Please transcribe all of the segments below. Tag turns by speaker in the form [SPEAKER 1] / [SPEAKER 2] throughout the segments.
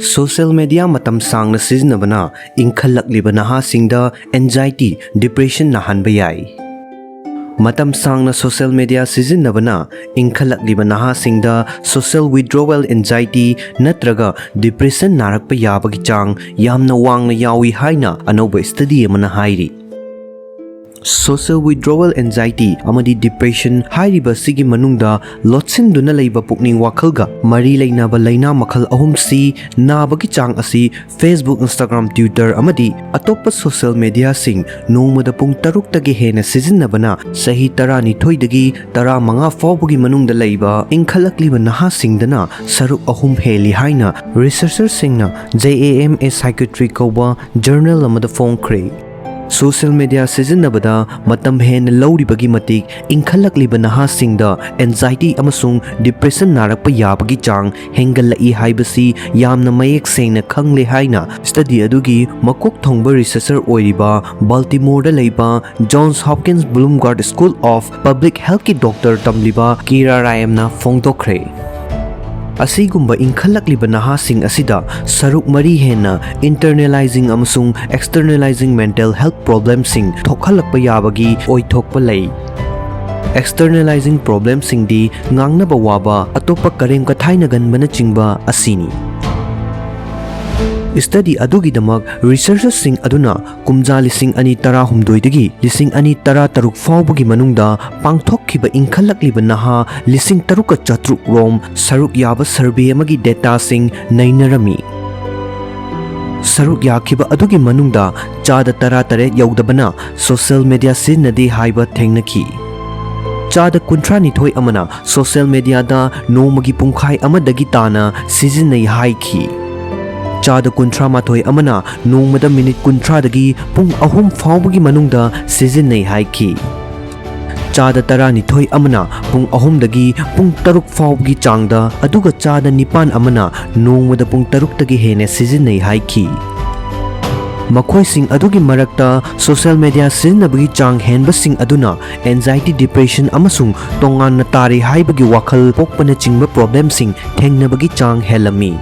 [SPEAKER 1] Social media matam sangna sijinnabana Inkhatlakliba Nahasingda anxiety, depression Nahanba yai. Matam sangna social media sijinnabana Inkhatlakliba Nahasingda social withdrawal anxiety natraga depression narakpa yabagi chang yamna wangna yawi haina anoba study amana hairi. Social withdrawal anxiety amadi depression hairiba sigi manungda lotsinduna leiba pukning wakhalga mari leinaba laina makhal ahum si nabagi chang asi Facebook, Instagram, Twitter amadi atoppa social media sing nongmada pung taruk tagi hena sijinnabana sahi 12 dagi 15 fawbagi manungda leiba Inkhatlakliba Nahasingdana saruk ahum heli haina researchers singna JAMA psychiatry koba journal amada phongkhre. Social media sijinnabada matam hen lauribagi matik Inkhatlakliba Nahasingda anxiety amasung depression narakpa yabagi chang hengalai haibasi yamna mayek sengna khangle haina study adugi makok thongba researcher oiriba Baltimore da leiba Johns Hopkins Bloomgard School of Public Health ki Dr. Tamliba Kira Rayamna phongdokhre. Asigumba Inkhatlakliba Nahasing asida saruk mari hena internalizing amasung externalizing mental health problems sing thokhalakpa yabagi oithokpa lei. Externalizing problems sing di ngangnaba waba atopa karem kathainagan bana chingba asini. Study adugidamak researchers sing aduna kumja lising ani tara humdoidagi lising ani tara taruk fawbagi manungda pangthokkiba Inkhatlakliba Naha lising taruka chatruk rom saruk yaba survey amagi data sing nainarami. Saruk yakiba adugi manungda chada tara tare yaudabana social media sijinnade haiba thengnaki. Chada 12 amana social media da nomagi pungkhai amadagi tana sijinnai haiki. Chada 13 amana nongmada minute 13 dagi pung ahum fawbagi manungda sijinnai haiki. Chada 12 amana pung ahum dagi pung taruk fawbagi changda aduga chada 9 amana nongmada pung taruk dagi hena sijinnai haiki. Makhoi sing adugi marakta social media sijinnabagi chang henba sing aduna anxiety, depression amasung tongan na tari haibagi wakhal pokpana chingba problem sing thengnabagi chang helami.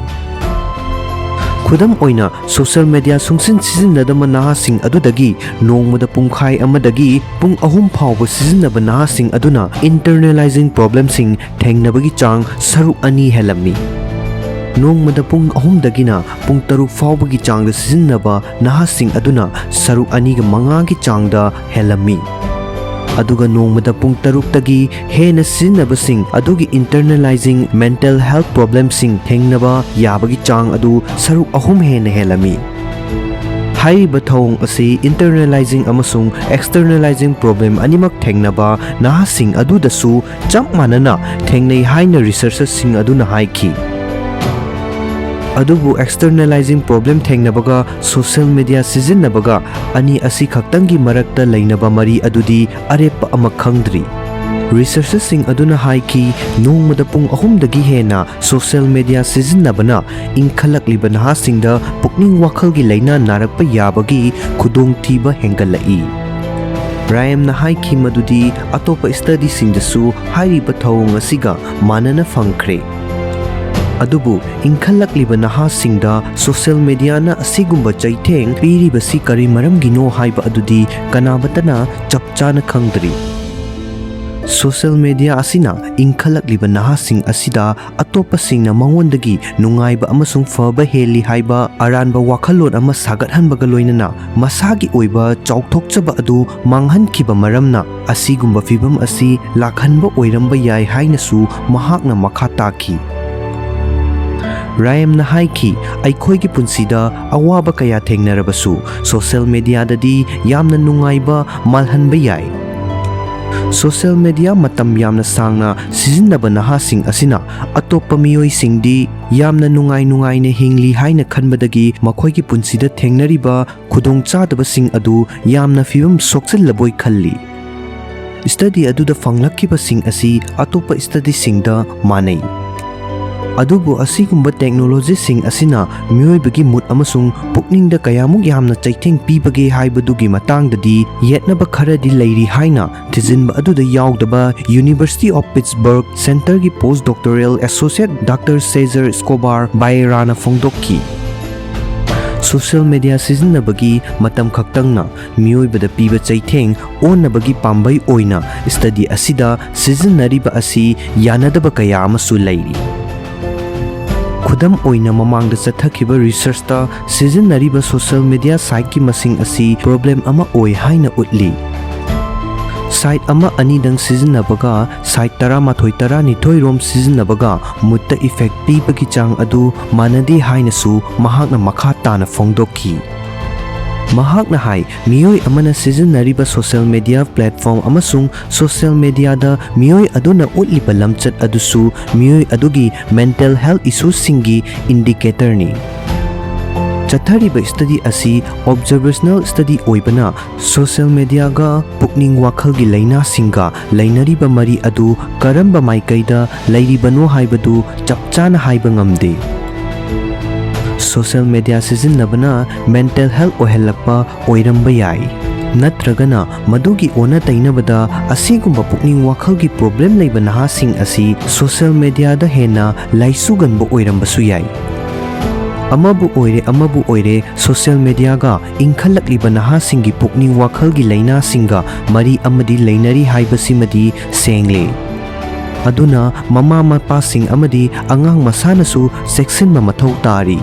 [SPEAKER 1] Khudam oina social media sungsin sijinnadama nahasing adudagi nongmada pungkhai amadagi pung ahum phawba sijinnaba nahasing aduna internalizing problems sing thengnabagi chang saruk ani helami. Nongmada pung ahum dagina pung taruk fawbagi changda sijinnaba nahasing aduna saruk ani ga manga gi changda helami. Aduga nongmada pung taruk tagi hena sijinnabasing adugi internalizing mental health problems sing thengnaba yabagi chang adu saruk ahum hena helami. Haiba thong asi internalizing amasung externalizing problem animak thengnaba nahasing adudasu chap manana thengnai haina researchers sing aduna haiki. Adubu externalizing problem thengnabaga social media sijinnabага ani asi khaktangi marakta leinaba mari adudi arepa ama khangdri. Researchers sing aduna haiki nongmada pung ahum dagi hena social media sijinnabana Inkhatlakliba Nahasingda pukning wakhalgi laina narakpa yabagi khudongthiba hengalai. Rayamna haiki madudi atopa study singdasu hairiba thawng asiga manana phangkhre. Adubu Inkhatlakliba Nahasingda social media na asigumba chaitheng piribasi kari maramgino haiba adudi kanabatana chapchana khangdri. Social media asina Inkhatlakliba Nahasing asida atopa singna mangondagi nungaiba amasung faba heli haiba aranba wakhalon ama sagathanbaga loinana masagi oiba chauthokchaba adu manghankhiba maramna asigumba fibam asi lakhanba oiramba yai hainasu mahakna makha taki. Rayamna haiki aikhoigi punsida awaba kaya thengnarabasu social media dadi yamna nungaiba malhanba yai. Social media matam yamna sangna sijinnaba nahasing asina atopa miyoi singdi yamna nungai na hingli haina khanbadagi makhoigi punsida thengnariba khudongchadaba sing adu yamna fibam sokchillaboi khalli. Study aduda fanglakkiba sing asi atopa study singda manai. ꯑꯗꯨꯕꯨ ꯑꯁꯤꯒꯨꯝꯕ ꯇꯦꯛꯅꯣꯂꯣꯖꯤꯁꯤꯡ ꯑꯁꯤꯅ ꯃꯤꯑꯣꯏꯕꯒꯤ ꯃꯨꯠ ꯑꯃꯁꯨꯡ ꯄꯨꯛꯅꯤꯡꯗ ꯀꯌꯥꯃꯨꯛ ꯌꯥꯝꯅ ꯆꯩꯊꯦꯡ ꯄꯤꯕꯒꯦ ꯍꯥꯏꯕꯗꯨꯒꯤ ꯃꯇꯥꯡꯗꯗꯤ ꯌꯦꯠꯅꯕ ꯈꯔꯗꯤ ꯂꯩꯔꯤ ꯍꯥꯏꯅ ꯊꯤꯖꯤꯟꯕ ꯑꯗꯨꯗ ꯌꯥꯎꯗꯕ ꯌꯨꯅꯤꯚꯔꯁꯤꯇꯤ ꯑꯣꯐ ꯄꯤꯠꯁꯕꯔꯒ ꯁꯦꯟꯇꯔꯒꯤ ꯄꯣꯁ ꯗꯣꯛꯇꯣꯔꯦꯜ ꯑꯦꯁꯣꯁꯤꯌꯦꯠ ꯗꯥꯛꯇꯔ ꯁꯦꯖꯔ ꯁ꯭ꯀꯣꯕꯥꯔ ꯕꯥꯏꯔꯥꯅ ꯐꯣꯡꯗꯣꯛꯈꯤ꯫ ꯁꯣꯁꯤꯌꯦꯜ ꯃꯤꯗꯤꯌꯥ ꯁꯤꯖꯤꯟꯅꯕꯒꯤ ꯃꯇꯝ ꯈꯛꯇꯪꯅ ꯃꯤꯑꯣꯏꯕꯗ ꯄꯤꯕ ꯆꯩꯊꯦꯡ ꯑꯣꯟꯅꯕꯒꯤ ꯄꯥꯝꯕꯩ ꯑꯣꯏꯅ ꯁ꯭ꯇꯗꯤ ꯑꯁꯤꯗ ꯁꯤꯖꯤꯟꯅꯔꯤꯕ ꯑꯁꯤ ꯌꯥꯅꯗꯕ ꯀꯌꯥ ꯑꯃꯁꯨ ꯂꯩꯔꯤ꯫ ꯈꯨꯗꯝ ꯑꯣꯏꯅ ꯃꯃꯥꯡꯗ ꯆꯠꯊꯈꯤꯕ ꯔꯤꯁꯔꯆꯇ ꯁꯤꯖꯤꯟꯅꯔꯤꯕ ꯁꯣꯁꯤꯌꯦꯜ ꯃꯤꯗꯤꯌꯥ ꯁꯥꯏꯠꯀꯤ ꯃꯁꯤꯡ ꯑꯁꯤ ꯄ꯭ꯔꯣꯕ꯭ꯂꯦꯝ ꯑꯃ ꯑꯣꯏ ꯍꯥꯏꯅ ꯎꯠꯂꯤ꯫ ꯁꯥꯏꯠ ꯑꯃ ꯑꯅꯤꯗꯪ ꯁꯤꯖꯤꯟꯅꯕꯒ ꯁꯥꯏꯠ 11-12 ꯔꯣꯝ ꯁꯤꯖꯤꯟꯅꯕꯒ ꯃꯨꯠꯇ ꯏꯐꯦꯛ ꯄꯤꯕꯒꯤ ꯆꯥꯡ ꯑꯗꯨ ꯃꯥꯟꯅꯗꯦ ꯍꯥꯏꯅꯁꯨ ꯃꯍꯥꯛꯅ ꯃꯈꯥ ꯇꯥꯅ ꯐꯣꯡꯗꯣꯛꯈꯤ꯫ ꯃꯍꯥꯛꯅ ꯍꯥꯏ ꯃꯤꯑꯣꯏ ꯑꯃꯅ ꯁꯤꯖꯤꯟꯅꯔꯤꯕ ꯁꯣꯁꯤꯌꯦꯜ ꯃꯤꯗꯤꯌꯥ ꯄ꯭ꯂꯦꯠꯐꯣꯔꯝ ꯑꯃꯁꯨꯡ ꯁꯣꯁꯤꯌꯦꯜ ꯃꯤꯗꯤꯌꯥꯗ ꯃꯤꯑꯣꯏ ꯑꯗꯨꯅ ꯎꯠꯂꯤꯕ ꯂꯝꯆꯠ ꯑꯗꯨꯁꯨ ꯃꯤꯑꯣꯏ ꯑꯗꯨꯒꯤ ꯃꯦꯟꯇꯦꯜ ꯍꯦꯜꯊ ꯏꯁꯨꯁꯤꯡꯒꯤ ꯏꯟꯗꯤꯀꯦꯇꯔꯅꯤ꯫ ꯆꯠꯊꯔꯤꯕ ꯁ꯭ꯇꯗꯤ ꯑꯁꯤ ꯑꯣꯕꯖꯔꯕꯦꯁꯅꯦꯜ ꯁ꯭ꯇꯗꯤ ꯑꯣꯏꯕꯅ ꯁꯣꯁꯤꯌꯦꯜ ꯃꯤꯗꯤꯌꯥꯒ ꯄꯨꯛꯅꯤꯡ ꯋꯥꯈꯜꯒꯤ ꯂꯥꯏꯅꯥꯁꯤꯡꯒ ꯂꯩꯅꯔꯤꯕ ꯃꯔꯤ ꯑꯗꯨ ꯀꯔꯝꯕ ꯃꯥꯏꯀꯩꯗ ꯂꯩꯔꯤꯕꯅꯣ ꯍꯥꯏꯕꯗꯨ ꯆꯞ ꯆꯥꯅ ꯍꯥꯏꯕ ꯉꯝꯗꯦ꯫ ꯁꯣꯁꯤꯌꯦꯜ ꯃꯤꯗꯤꯌꯥ ꯁꯤꯖꯤꯟꯅꯕꯅ ꯃꯦꯟꯇꯦꯜ ꯍꯦꯜꯊ ꯑꯣꯏꯍꯜꯂꯛꯄ ꯑꯣꯏꯔꯝꯕ ꯌꯥꯏ, ꯅꯠꯇ꯭ꯔꯒꯅ ꯃꯗꯨꯒꯤ ꯑꯣꯟꯅ ꯇꯩꯅꯕꯗ ꯑꯁꯤꯒꯨꯝꯕ ꯄꯨꯛꯅꯤꯡ ꯋꯥꯈꯜꯒꯤ ꯄ꯭ꯔꯣꯕ꯭ꯂꯦꯝ ꯂꯩꯕ ꯅꯍꯥꯁꯤꯡ ꯑꯁꯤ ꯁꯣꯁꯤꯌꯦꯜ ꯃꯤꯗꯤꯌꯥꯗ ꯍꯦꯟꯅ ꯂꯥꯏꯆꯨꯒꯟꯕ ꯑꯣꯏꯔꯝꯕꯁꯨ ꯌꯥꯏ꯫ ꯑꯃꯕꯨ ꯑꯣꯏꯔꯦ ꯁꯣꯁꯤꯌꯦꯜ ꯃꯤꯗꯤꯌꯥꯒ ꯏꯟꯈꯠꯂꯛꯂꯤꯕ ꯅꯍꯥꯁꯤꯡꯒꯤ ꯄꯨꯛꯅꯤꯡ ꯋꯥꯈꯜꯒꯤ ꯂꯥꯏꯅꯥꯁꯤꯡꯒ ꯃꯔꯤ ꯑꯃꯗꯤ ꯂꯩꯅꯔꯤ ꯍꯥꯏꯕꯁꯤꯃꯗꯤ ꯁꯦꯡꯂꯦ꯫ ꯑꯗꯨꯅ ꯃꯃꯥ ꯃꯄꯥꯁꯤꯡ ꯑꯃꯗꯤ ꯑꯉꯥꯡ ꯃꯁꯥꯅꯁꯨ ꯆꯦꯛꯁꯤꯟꯕ ꯃꯊꯧ ꯇꯥꯔꯤ꯫